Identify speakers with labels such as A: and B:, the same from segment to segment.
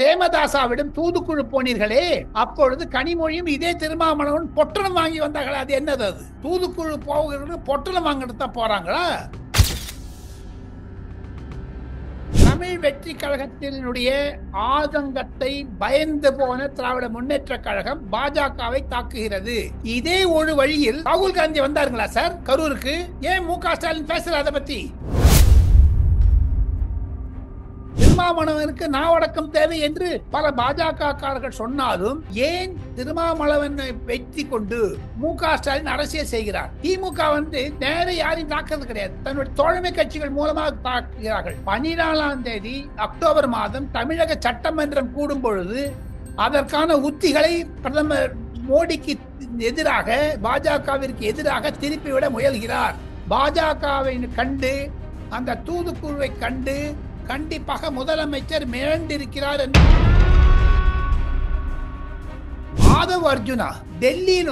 A: பிரேமதாசாவிடம் தூதுக்குழு போனீர்களே, அப்பொழுது கனிமொழியும் இதே திருமாவளவன் பொட்டலம் வாங்கி வந்தார்கள். அது என்னது? அது தூதுக்குழு போகிறது பொட்டலம் வாங்கிட்டு தான் போறாங்களா? தமிழ் வெற்றி கழகத்தினுடைய ஆதங்கத்தை பயந்து போன திராவிட முன்னேற்ற கழகம் பாஜகவை தாக்குகிறது. இதே ஒரு வழியில் ராகுல் காந்தி வந்தாருங்களா சார் கரூருக்கு? ஏன் மு.க. ஸ்டாலின் பேசல அதை பத்தி? திருமாவளவனுக்கு நாவடக்கம் தேவை என்று பல பாஜக சொன்னாலும் ஏன் திருமாவளவனை வெற்றி கொண்டு மு.க. ஸ்டாலின் அரசியல் செய்கிறார்? திமுக நேர யாரையும் தாக்குறது கிடையாது, தன்னுடைய தோழமை கட்சிகள் மூலமாக தாக்குகிறார்கள். 14ஆம் தேதி அக்டோபர் மாதம் தமிழக சட்டமன்றம் கூடும் பொழுது அதற்கான உத்திகளை பிரதமர் மோடிக்கு எதிராக, பாஜகவிற்கு எதிராக திருப்பிவிட முயல்கிறார். பாஜகவை கண்டு, அந்த தூதுக்குழுவை கண்டு கண்டிப்பாக முதலமைச்சர் மிரண்டிருக்கிறார். ஆதவ் அர்ஜுனா டெல்லியில்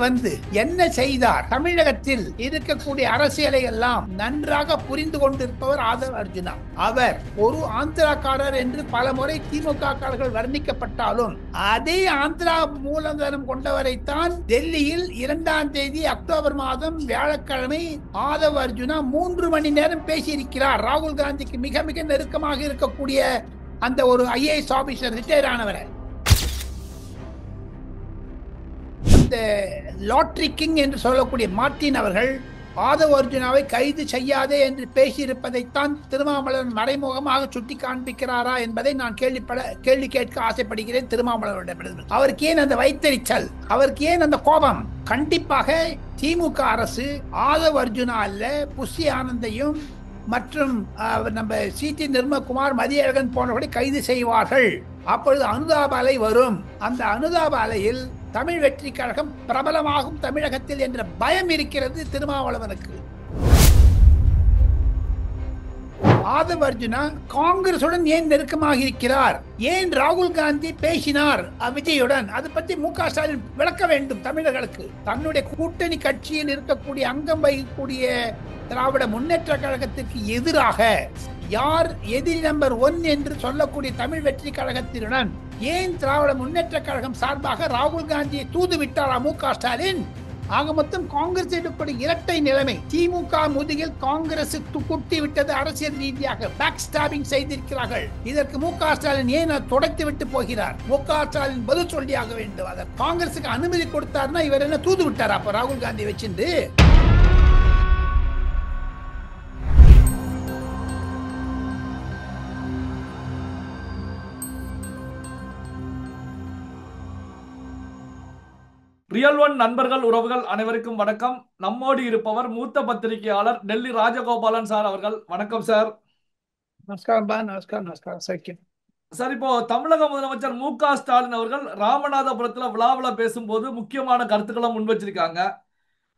A: என்ன செய்தார்? தமிழகத்தில் இருக்கக்கூடிய அரசியலை எல்லாம் நன்றாக புரிந்து கொண்டிருப்பவர் ஆதவ் அர்ஜுனா. அவர் ஒரு ஆந்திராக்காரர் என்று பல முறை திமுக வர்ணிக்கப்பட்டாலும் அதே ஆந்திரா மூலதனம் கொண்டவரைத்தான் டெல்லியில் 2ஆம் தேதி அக்டோபர் மாதம் வியாழக்கிழமை ஆதவ் அர்ஜுனா 3 மணி நேரம் பேசியிருக்கிறார். ராகுல் காந்திக்கு மிக மிக நெருக்கமாக இருக்கக்கூடிய அந்த ஒரு IAS ஆபீசர், ரிட்டையர் ஆனவரை, இந்த லாட்டரி கிங் என்று சொல்லக்கூடிய மார்டின் அவர்கள் ஆதவ் அர்ஜுனாவை கைது செய்யாதே என்று பேசியிருப்பதைத்தான் திருமாவளவன் மறைமுகமாக சுட்டி காண்பிக்கிறாரா என்பதை நான் கேள்வி கேட்க ஆசைப்படுகிறேன். திருமாவளவனிடம் அவருக்கு ஏன் அந்த வைத்தறிச்சல், அவருக்கு ஏன் அந்த கோபம்? கண்டிப்பாக திமுக அரசு ஆதவ் அர்ஜுனா அல்ல, புஷி ஆனந்தையும் மற்றும் நம்ம சி.டி. நிர்மல்குமார், மதியழகன் போன்றவர்களை கைது செய்வார்கள். அப்பொழுது அனுதாப அலை வரும். அந்த அனுதாப அலையில் தமிழ் வெற்றி கழகம் பிரபலமாகும் தமிழகத்தில் என்ற பயம் இருக்கிறது திருமாவளவனுக்கு. ஆதவ் அர்ஜுனா காங்கிரசுடன் ஏன் நெருக்கமாக இருக்கிறார்? ஏன் ராகுல் காந்தி பேசினார் விஜயுடன்? அது பற்றி மு.க. ஸ்டாலின் விளக்க வேண்டும் தமிழர்களுக்கு. தன்னுடைய கூட்டணி கட்சியில் இருக்கக்கூடிய அங்கம் வகிக்கக்கூடிய திராவிட முன்னேற்ற கழகத்திற்கு எதிராக யார் எதிரி நம்பர் 1 என்று சொல்லக்கூடிய தமிழ் வெற்றி கழகத்தினுடன் ஏன் திராவிட முன்னேற்ற கழகம் சார்பாக ராகுல் காந்தியை தூது விட்டாரா மு.க. ஸ்டாலின்? ஆக மொத்தம் காங்கிரஸ் எடுக்கக்கூடிய இரட்டை நிலைமை. திமுக முதுகில் காங்கிரஸ் குட்டி விட்டது, அரசியல் ரீதியாக பேக் ஸ்டாபிங் செய்திருக்கிறார்கள். இதற்கு மு.க. ஸ்டாலின் ஏன் துடைத்து விட்டு போகிறார்? மு.க. ஸ்டாலின் பதில் சொல்லியாக வேண்டும். அதை காங்கிரசுக்கு அனுமதி கொடுத்தாருன்னா இவர் என்ன தூது விட்டாரா அப்ப ராகுல் காந்தி வச்சிருந்து?
B: ரியல் ஒன் நண்பர்கள், உறவுகள் அனைவருக்கும் வணக்கம். நம்மோடு இருப்பவர் மூத்த பத்திரிகையாளர் டெல்லி ராஜகோபாலன் சார் அவர்கள். வணக்கம் சார்.
A: நமஸ்காரம்
B: சார், இப்போ தமிழக முதலமைச்சர் மு.க. ஸ்டாலின் அவர்கள் ராமநாதபுரத்துல விழாவில் பேசும்போது முக்கியமான கருத்துக்களை முன் வச்சிருக்காங்க.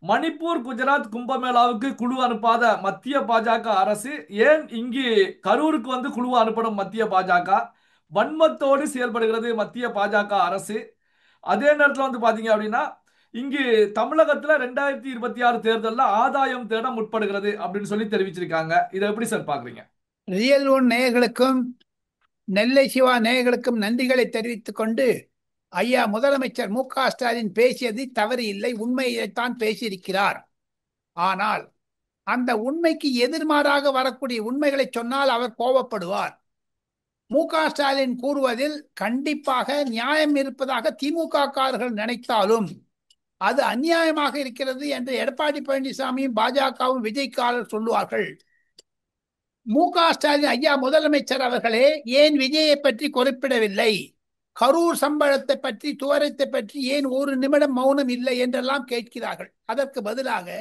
B: மணிப்பூர், குஜராத் கும்பமேளாவுக்கு குழு அனுப்பாத மத்திய பாஜக அரசு ஏன் இங்கு கரூருக்கு குழு அனுப்பணும்? மத்திய பாஜக வன்மத்தோடு செயல்படுகிறது மத்திய பாஜக அரசு. அதே நேரத்தில் பாத்தீங்க அப்படின்னா இங்கு தமிழகத்துல 2026 தேர்தலில் ஆதாயம் தேட முற்படுகிறது அப்படின்னு சொல்லி தெரிவிச்சிருக்காங்க. இதை எப்படி சார் பாக்குறீங்க?
A: ரியல் ஒன் நேயர்களுக்கும் நெல்லை சிவா நேயர்களுக்கும் நன்றிகளை தெரிவித்துக் கொண்டு, ஐயா முதலமைச்சர் மு.க. ஸ்டாலின் பேசியது தவறு இல்லை, உண்மையைத்தான் பேசியிருக்கிறார். ஆனால் அந்த உண்மைக்கு எதிர்மாறாக வரக்கூடிய உண்மைகளை சொன்னால் அவர் கோபப்படுவார். மு.க. ஸ்டாலின் கூறுவதில் கண்டிப்பாக நியாயம் இருப்பதாக திமுக காரர்கள் நினைத்தாலும் அது அநியாயமாக இருக்கிறது என்று எடப்பாடி பழனிசாமியும் பாஜகவும் விஜய்க்காரர் சொல்லுவார்கள். மு.க. ஸ்டாலின் ஐயா முதலமைச்சர் அவர்களே ஏன் விஜயை பற்றி குறிப்பிடவில்லை? கரூர் சம்பளத்தை பற்றி, துவரத்தை பற்றி ஏன் ஒரு நிமிடம் மௌனம் இல்லை என்றெல்லாம் கேட்கிறார்கள். அதற்கு பதிலாக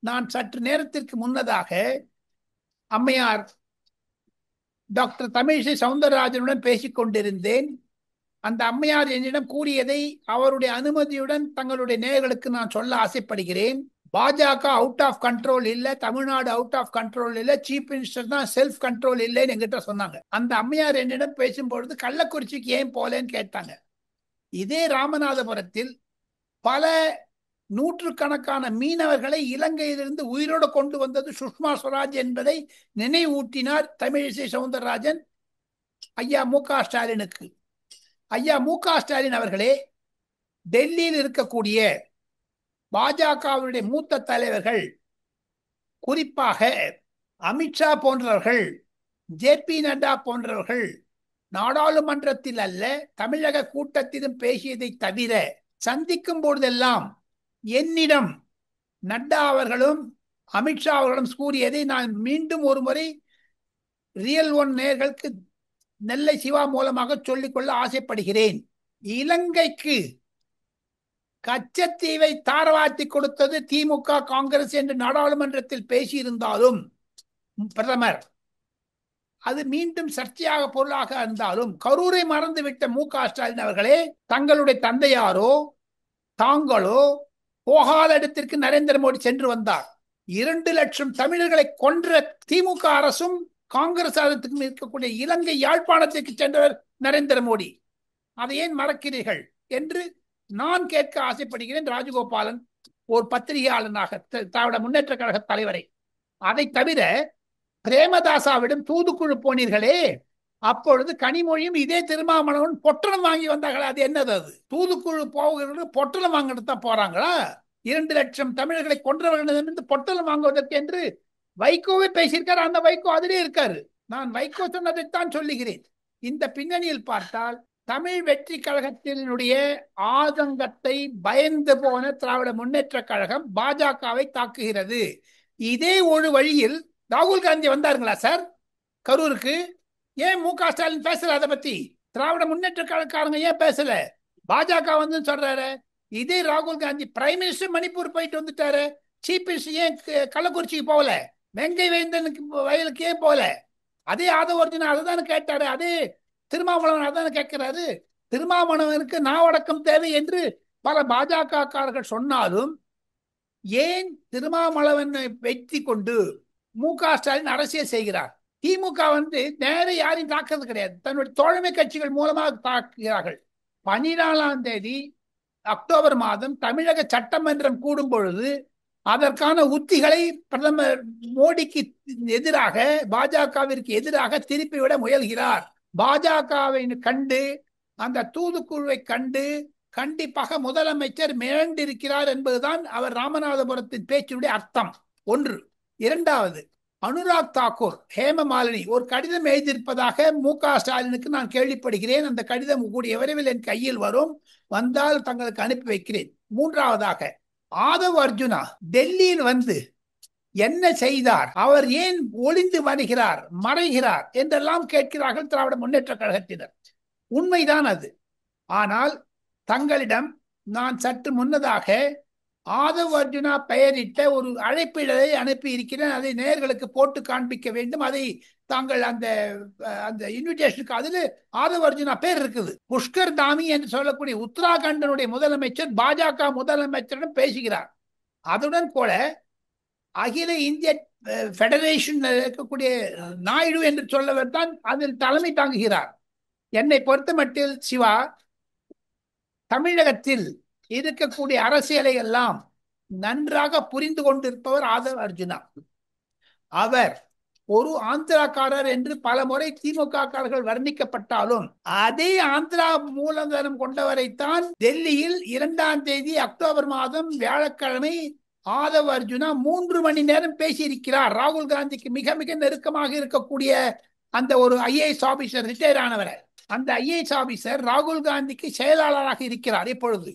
A: நான் சற்று நேரத்திற்கு முன்னதாக அம்மையார் டாக்டர் தமிழிசை சவுந்தரராஜனுடன் பேசிக் கொண்டிருந்தேன். அந்த அம்மையார் என்னிடம் கூறியதை அவருடைய அனுமதியுடன் தங்களுடைய நேயர்களுக்கு நான் சொல்ல ஆசைப்படுகிறேன். பாஜக அவுட் ஆஃப் கண்ட்ரோல் இல்ல, தமிழ்நாடு அவுட் ஆஃப் கண்ட்ரோல் இல்ல, சீஃப் மினிஸ்டர் தான் செல்ஃப் கண்ட்ரோல் இல்லைன்னு என்கிட்ட சொன்னாங்க. அந்த அம்மையார் என்னிடம் பேசும்பொழுது கள்ளக்குறிச்சிக்கு ஏன் போலேன்னு கேட்டாங்க. இதே ராமநாதபுரத்தில் பல நூற்றுக்கணக்கான மீனவர்களை இலங்கையிலிருந்து உயிரோடு கொண்டு வந்தது சுஷ்மா ஸ்வராஜ் என்பதை நினைவூட்டினார் தமிழிசை சவுந்தரராஜன் ஐயா மு.க. ஸ்டாலினுக்கு. ஐயா மு.க.ஸ்டாலின் அவர்களே, டெல்லியில் இருக்கக்கூடிய பாஜகவுடைய மூத்த தலைவர்கள், குறிப்பாக அமித்ஷா போன்றவர்கள், ஜே.பி. நட்டா போன்றவர்கள் நாடாளுமன்றத்தில் அல்ல, தமிழக கூட்டத்திலும் பேசியதை தவிர சந்திக்கும் பொழுதெல்லாம் என்னிடம் நட்டா அவர்களும் அமித்ஷா அவர்களும் கூறியதை நான் மீண்டும் ஒரு முறை ரியல் ஒன் நேயர்களுக்கு நெல்லை சிவா மூலமாக சொல்லிக்கொள்ள ஆசைப்படுகிறேன். இலங்கைக்கு கச்சத்தீவை தாரவாத்தி கொடுத்தது திமுக, காங்கிரஸ் என்று நாடாளுமன்றத்தில் பேசியிருந்தாலும், பிரதமர் அது மீண்டும் சர்ச்சையாக பொருளாக இருந்தாலும், கரூரை மறந்துவிட்ட மு.க.ஸ்டாலின் அவர்களே, தங்களுடைய தந்தையாரோ தாங்களோ போகாத இடத்திற்கு நரேந்திர மோடி சென்று வந்தார். 2 லட்சம் தமிழர்களை கொன்ற திமுக அரசும் காங்கிரஸ் அரசுக்கும் இருக்கக்கூடிய இலங்கை யாழ்ப்பாணத்திற்கு சென்றவர் நரேந்திர மோடி. அதை ஏன் மறக்கிறீர்கள் என்று நான் கேட்க ஆசைப்படுகிறேன் ராஜகோபாலன், ஒரு பத்திரிகையாளனாக, திராவிட முன்னேற்ற கழக தலைவரை. அதை தவிர பிரேமதாசாவிடம் தூதுக்குழு போனீர்களே, அப்பொழுது கனிமொழியும் இதே திருமாவளவன் பொட்டலம் வாங்கி வந்தார்கள். அது என்னது? அது தூதுக்குழு போகிறது, பொட்டலம் வாங்கிட்டு தான் போறாங்களா? 2 லட்சம் தமிழர்களை கொன்றவர்களிடமிருந்து பொட்டலம் வாங்குவதற்கு என்று வைகோவே பேசியிருக்காரு. அந்த வைகோ அதிலே இருக்காரு. நான் வைகோ சொன்னதைத்தான் சொல்லுகிறேன். இந்த பின்னணியில் பார்த்தால் தமிழ் வெற்றி கழகத்தினுடைய ஆதங்கத்தை பயந்து போன திராவிட முன்னேற்ற கழகம் பாஜகவை தாக்குகிறது. இதே ஒரு வழியில் ராகுல் காந்தி வந்தாருங்களா சார் கரூருக்கு? ஏன் மு.க.ஸ்டாலின் பேசல? அதை பத்தி திராவிட முன்னேற்ற கழகக்காரங்க ஏன் பேசல? பாஜக வந்து சொல்றாரு. இதே ராகுல் காந்தி பிரைம் மினிஸ்டர் மணிப்பூர் போயிட்டு வந்துட்டாரு. சீஃப் மினிஸ்டர் ஏன் கள்ளக்குறிச்சிக்கு போகல? வெங்கை வேந்தனுக்கு வயலுக்கு ஏன் போகல? அதே ஆதவ அர்ஜுனா அதுதானே கேட்டாரு. அதே திருமாவளவன் அதானே கேட்கிறாரு. திருமாவளவனுக்கு நாவடக்கம் தேவை என்று பல பாஜக காரர்கள் சொன்னாலும் ஏன் திருமாவளவனை வைத்து கொண்டு மு.க.ஸ்டாலின் அரசியல் செய்கிறார்? திமுக வந்து நேர யாரையும் தாக்குறது கிடையாது, தன்னுடைய தோழமை கட்சிகள் மூலமாக தாக்குகிறார்கள். 14ஆம் தேதி அக்டோபர் மாதம் தமிழக சட்டமன்றம் கூடும் பொழுது அதற்கான உத்திகளை பிரதமர் மோடிக்கு எதிராக, பாஜகவிற்கு எதிராக திருப்பிவிட முயல்கிறார். பாஜகவை கண்டு, அந்த தூதுக்குழுவை கண்டு கண்டிப்பாக முதலமைச்சர் மிரண்டிருக்கிறார் என்பதுதான் அவர் ராமநாதபுரத்தின் பேச்சுடைய அர்த்தம். ஒன்று. இரண்டாவது, அனுராக் தாக்கூர், ஹேமமாலினி ஒரு கடிதம் எழுதியிருப்பதாக மு.க.ஸ்டாலினுக்கு நான் கேள்விப்படுகிறேன். அந்த கடிதம் கூடிய விரைவில் என் கையில் வரும். வந்தால் தங்களுக்கு அனுப்பி வைக்கிறேன். மூன்றாவதாக, ஆதவ் அர்ஜுனா டெல்லியில் வந்து என்ன செய்தார், அவர் ஏன் ஒளிந்து வருகிறார், மறைகிறார் என்றெல்லாம் கேட்கிறார்கள் திராவிட முன்னேற்ற கழகத்தினர். உண்மைதான் அது. ஆனால் தங்களிடம் நான் சற்று முன்னதாக ஆதவ் அர்ஜுனா பெயரிட்ட ஒரு அழைப்பிதழை அனுப்பி இருக்கிறேன். அதை நேயர்களுக்கு போட்டு காண்பிக்க வேண்டும். அதை தாங்கள் அந்த அந்த இன்விடேஷனுக்கு அதில் ஆதவ் அர்ஜுனா பேர் இருக்குது. புஷ்கர் தாமி என்று சொல்லக்கூடிய உத்தராகண்டனுடைய முதலமைச்சர் பாஜக முதலமைச்சரிடம் பேசுகிறார். அதுடன் கூட அகில இந்திய பெடரேஷன் இருக்கக்கூடிய நாயுடு என்று சொல்லவர் தான் அதில் தலைமை தாங்குகிறார். என்னை பொறுத்த மட்டில் சிவா, தமிழகத்தில் இருக்கக்கூடிய அரசியலை எல்லாம் நன்றாக புரிந்து கொண்டிருப்பவர் ஆதவ் அர்ஜுனா. அவர் ஒரு ஆந்திராக்காரர் என்று பல முறை திமுக காரர்கள் வர்ணிக்கப்பட்டாலும் அதே ஆந்திரா மூலதனம் கொண்டவரைத்தான் டெல்லியில் 2ஆம் தேதி அக்டோபர் மாதம் வியாழக்கிழமை ஆதவ் அர்ஜுனா 3 மணி நேரம் பேசியிருக்கிறார். ராகுல் காந்திக்கு மிக மிக நெருக்கமாக இருக்கக்கூடிய அந்த ஒரு ஐஏஎஸ் ஆபீசர், ரிட்டையர் ஆனவர், அந்த ஐஏஎஸ் ஆபீசர் ராகுல் காந்திக்கு செயலாளராக இருக்கிறார். இப்பொழுது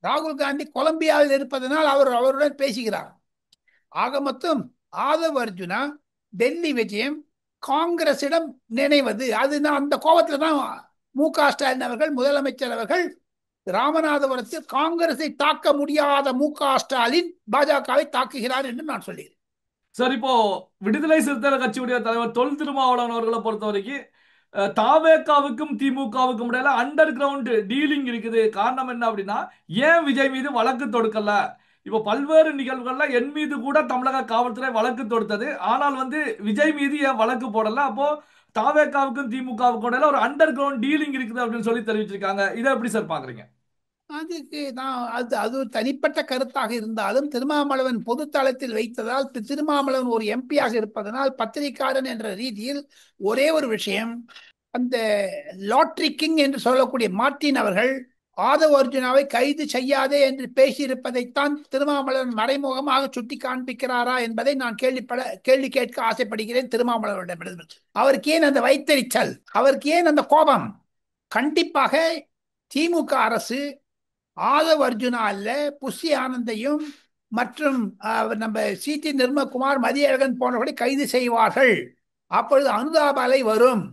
A: ராகுல் காந்தி கொலம்பியாவில் இருப்பதனால் அவருடன் பேசுகிறார். ஆக மொத்தம் ஆதவ் அர்ஜுனா டெல்லி விஜயம் காங்கிரசிடம் நினைவது, அது அந்த கோபத்தில் தான் மு.க.ஸ்டாலின் அவர்கள், முதலமைச்சர் அவர்கள், ராமநாதபுரத்தில் காங்கிரஸை தாக்க முடியாத மு.க.ஸ்டாலின் பாஜகவை தாக்குகிறார் என்று நான் சொல்கிறேன்.
B: சார், இப்போ விடுதலை சிறுத்தைகள் கட்சியுடைய தலைவர் தொல் திருமாவளவன் அவர்களை பொறுத்த வரைக்கும் தாவேகாவுக்கும் திமுகவுக்கும் இடையில அண்டர் கிரவுண்ட் டீலிங் இருக்குது. காரணம் என்ன அப்படின்னா, ஏன் விஜய் மீது வழக்கு தொடுக்கல? இப்போ பல்வேறு நிகழ்வுகள்ல என் மீது கூட தமிழக காவல்துறை வழக்கு தொடுத்தது. ஆனால் விஜய் மீது ஏன் வழக்கு போடல? அப்போ தாவேகாவுக்கும் திமுகவுக்கும் இடையில ஒரு அண்டர் கிரவுண்ட் டீலிங் இருக்குது அப்படின்னு சொல்லி தெரிவிச்சிருக்காங்க. இதை எப்படி சார் பாக்குறீங்க?
A: அதுக்கு நான் அது ஒரு தனிப்பட்ட கருத்தாக இருந்தாலும் திருமாவளவன் பொது தளத்தில் வைத்ததால், திருமாவளவன் ஒரு எம்பியாக இருப்பதனால், பத்திரிகையாளன் என்ற ரீதியில் ஒரே ஒரு விஷயம், அந்த லாட்ரி கிங் என்று சொல்லக்கூடிய மார்ட்டின் அவர்கள் ஆதவ அர்ஜுனாவை கைது செய்யாதே என்று பேசியிருப்பதைத்தான் திருமாவளவன் மறைமுகமாக சுட்டி காண்பிக்கிறாரா என்பதை நான் கேள்வி கேட்க ஆசைப்படுகிறேன் திருமாவளவனிடமிருந்து. அவருக்கு ஏன் அந்த வைத்தறிச்சல், அவருக்கு ஏன் அந்த கோபம்? கண்டிப்பாக திமுக அரசு ஆதவ அர்ஜுனா அல்ல, புஷி ஆனந்தையும் மற்றும் நம்ம சிடி நிர்மல்குமார், மதியழகன் போன்றவர்களை கைது செய்வார்கள். அப்பொழுது அனுதாப அலை வரும்.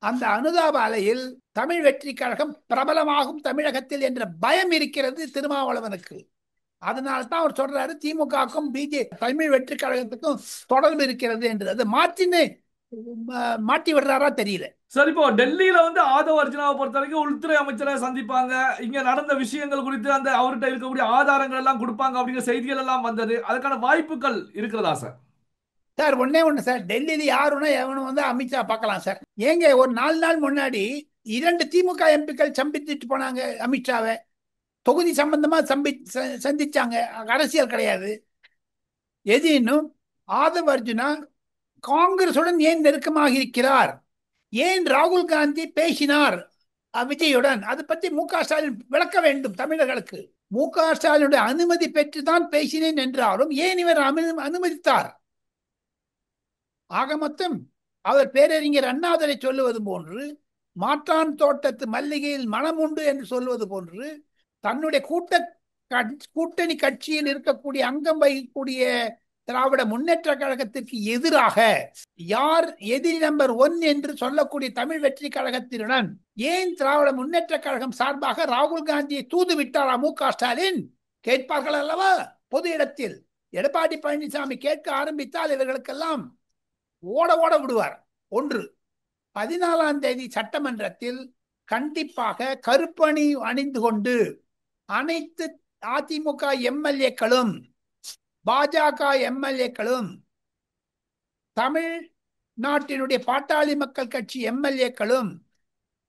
A: அந்த அனுதாப அலையில் தமிழ் வெற்றி கழகம் பிரபலமாகும் தமிழகத்தில் என்ற பயம் இருக்கிறது திருமாவளவனுக்கு. அதனால்தான் அவர் சொல்றாரு திமுகவுக்கும் தமிழ் வெற்றி கழகத்துக்கும் தொடர்பு இருக்கிறது என்று. அது மாற்றி விடுறாரா தெரியல.
B: சார், இப்போ டெல்லியில வந்து ஆதவ அர்ஜுனாவை பொறுத்த வரைக்கும் உள்துறை அமைச்சரை சந்திப்பாங்க, இங்க நடந்த விஷயங்கள் குறித்து அந்த அவர்கிட்ட இருக்கக்கூடிய ஆதாரங்கள் எல்லாம் கொடுப்பாங்க அப்படிங்கிற செய்திகள் எல்லாம் வந்தது. அதுக்கான வாய்ப்புகள் இருக்கிறதா சார்?
A: சார் ஒன்னே ஒண்ணு சார், டெல்லியில யாருன்னா எவனும் வந்து அமித்ஷா பார்க்கலாம் சார். ஏங்க ஒரு 4 நாள் முன்னாடி 2 திமுக எம்பிக்கள் சந்திச்சுட்டு போனாங்க அமித்ஷாவை. தொகுதி சம்பந்தமா சந்திச்சாங்க. அரசியல் கிடையாது. எது இன்னும் ஆதவ அர்ஜுனா காங்கிரசுடன் ஏன் நெருக்கமாக இருக்கிறார், ஏன் ராகுல் காந்தி பேசினார் விஜயுடன், அது பற்றி மு.க. ஸ்டாலின் விளக்க வேண்டும் தமிழர்களுக்கு. மு.க. ஸ்டாலினுடைய அனுமதி பெற்றுதான் பேசினேன் என்றாலும் ஏன் இவர் அனுமதித்தார்? ஆக மொத்தம் அவர் பேரறிஞர் அண்ணாதுரை சொல்லுவது போன்று, மாற்றான் தோட்டத்து மல்லிகையில் மனம் உண்டு என்று சொல்வது போன்று, தன்னுடைய கூட்டணி கட்சியில் இருக்கக்கூடிய அங்கம் வகிக்கக்கூடிய திராவிட முன்னேற்ற கழகத்திற்கு எதிராக யார் எதிரி நம்பர் 1 என்று சொல்லக்கூடிய தமிழ் வெற்றி கழகத்தினுடன் ஏன் திராவிட முன்னேற்ற கழகம் சார்பாக ராகுல் காந்தியை தூது விட்டாரா மு.க. ஸ்டாலின்? கேட்பார்கள் அல்லவா பொது இடத்தில். எடப்பாடி பழனிசாமி கேட்க ஆரம்பித்தால் இவர்களுக்கெல்லாம் ஓட ஓட விடுவார். 14ஆம் தேதி சட்டமன்றத்தில் கண்டிப்பாக கருப்பணி அணிந்து கொண்டு அனைத்து அதிமுக எம்எல்ஏக்களும் பாஜக எம்எல்ஏக்களும் தமிழ்நாட்டினுடைய பாட்டாளி மக்கள் கட்சி எம்எல்ஏக்களும்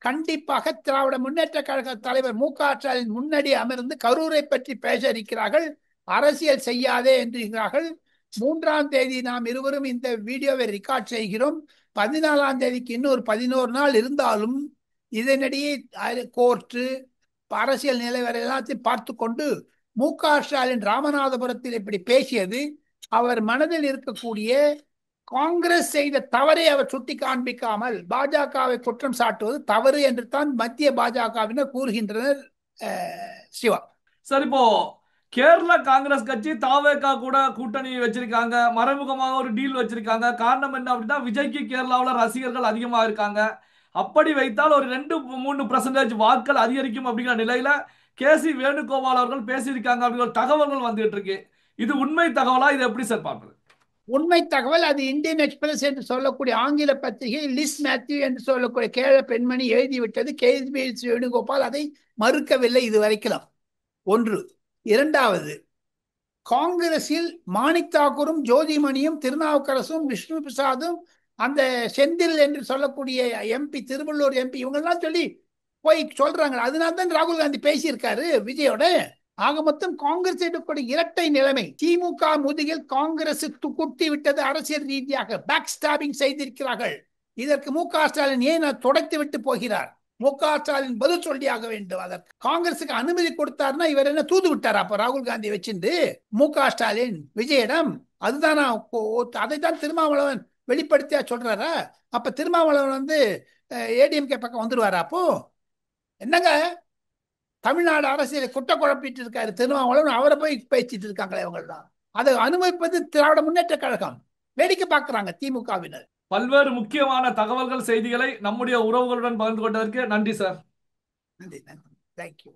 A: கண்டிப்பாக திராவிட முன்னேற்ற கழக தலைவர் மு.க. ஸ்டாலின் முன்னாடி அமர்ந்து கரூரை பற்றி பேச இருக்கிறார்கள். அரசியல் செய்யாதே என்றார்கள். 3ஆம் தேதி நாம் இருவரும் இந்த வீடியோவை ரெக்கார்ட் செய்கிறோம். 14ஆம் தேதிக்கு இன்னொரு 11 நாள் இருந்தாலும் இதனிடையே கோர்ட்டு அரசியல் நிலைவரை எல்லாத்தையும் பார்த்து கொண்டு மு.க. ஸ்டாலின் ராமநாதபுரத்தில் இப்படி பேசியது அவர் மனதில் இருக்கக்கூடிய காங்கிரஸ் செய்த தவறை அவர் சுட்டி காண்பிக்காமல் பாஜகவை குற்றம் சாட்டுவது தவறு என்று தான் மத்திய பாஜகவினர் கூறுகின்றனர். சிவா
B: சார், இப்போ கேரள காங்கிரஸ் கட்சி தாவேகா கூட கூட்டணி வச்சிருக்காங்க, மறைமுகமாக ஒரு டீல் வச்சிருக்காங்க. காரணம் என்ன அப்படின்னா, விஜய்க்கு கேரளாவில் ரசிகர்கள் அதிகமா இருக்காங்க. அப்படி வைத்தால் ஒரு 2-3% வாக்குகள் அதிகரிக்கும் அப்படிங்கிற நிலையில கே.சி. வேணுகோபால் அவர்கள் பேசியிருக்காங்க அப்படிங்கிற தகவல்கள் வந்துட்டு இருக்கு. இது உண்மை தகவலா? இது எப்படி சார் பார்ப்பது?
A: உண்மை தகவல். அது இந்தியன் எக்ஸ்பிரஸ் என்று சொல்லக்கூடிய ஆங்கில பத்திரிகை லிஸ் மேத்யூ என்று சொல்லக்கூடிய கேரள பெண்மணி எழுதிவிட்டது. கே.சி. வேணுகோபால் அதை மறுக்கவில்லை இதுவரைக்கும். 1. 2வது, காங்கிரஸில் மாணிக் தாக்கூரும் ஜோதிமணியும் திருநாவுக்கரசும் விஷ்ணு பிரசாதும் அந்த செந்தில் என்று சொல்லக்கூடிய எம்பி, திருவள்ளூர் எம்பி, இவங்கெல்லாம் சொல்லி போய் சொல்றாங்க. அதனால்தான் ராகுல் காந்தி பேசியிருக்காரு விஜயோட. ஆக மொத்தம் காங்கிரஸ் எடுக்கக்கூடிய இரட்டை நிலைமை. திமுக முதுகில் காங்கிரஸ் குட்டி விட்டது. அரசியல் ரீதியாக பேக் ஸ்டாபிங் செய்திருக்கிறார்கள். இதற்கு மு.க. ஸ்டாலின் ஏன் தொடர்த்து விட்டு போகிறார்? மு.க. ஸ்டாலின் பதில் சொல்லியாக வேண்டும். அதற்கு காங்கிரசுக்கு அனுமதி கொடுத்தாருன்னா இவர் என்ன தூது விட்டாரா அப்ப ராகுல் காந்தி வச்சிருந்து மு.க. ஸ்டாலின் விஜயிடம்? அதுதானா? அதைத்தான் திருமாவளவன் வெளிப்படுத்தியா சொல்றாரா? அப்ப திருமாவளவன் வந்து ஏடிஎம்கே பக்கம் வந்துருவாரா? அப்போ என்னங்க தமிழ்நாடு அரசியலை குட்ட குழப்பிட்டு இருக்காரு திருமாவளவன். அவரை போய் பேசிட்டு இருக்காங்களே இவங்கெல்லாம். அதை அனுமதிப்பது திராவிட முன்னேற்ற கழகம். வேடிக்கை பார்க்கிறாங்க திமுகவினர்.
B: பல்வேறு முக்கியமான தகவல்கள், செய்திகளை நம்முடைய உறவுகளுடன் பகிர்ந்து கொண்டதற்கு நன்றி சார்.
A: நன்றி. தேங்க்யூ.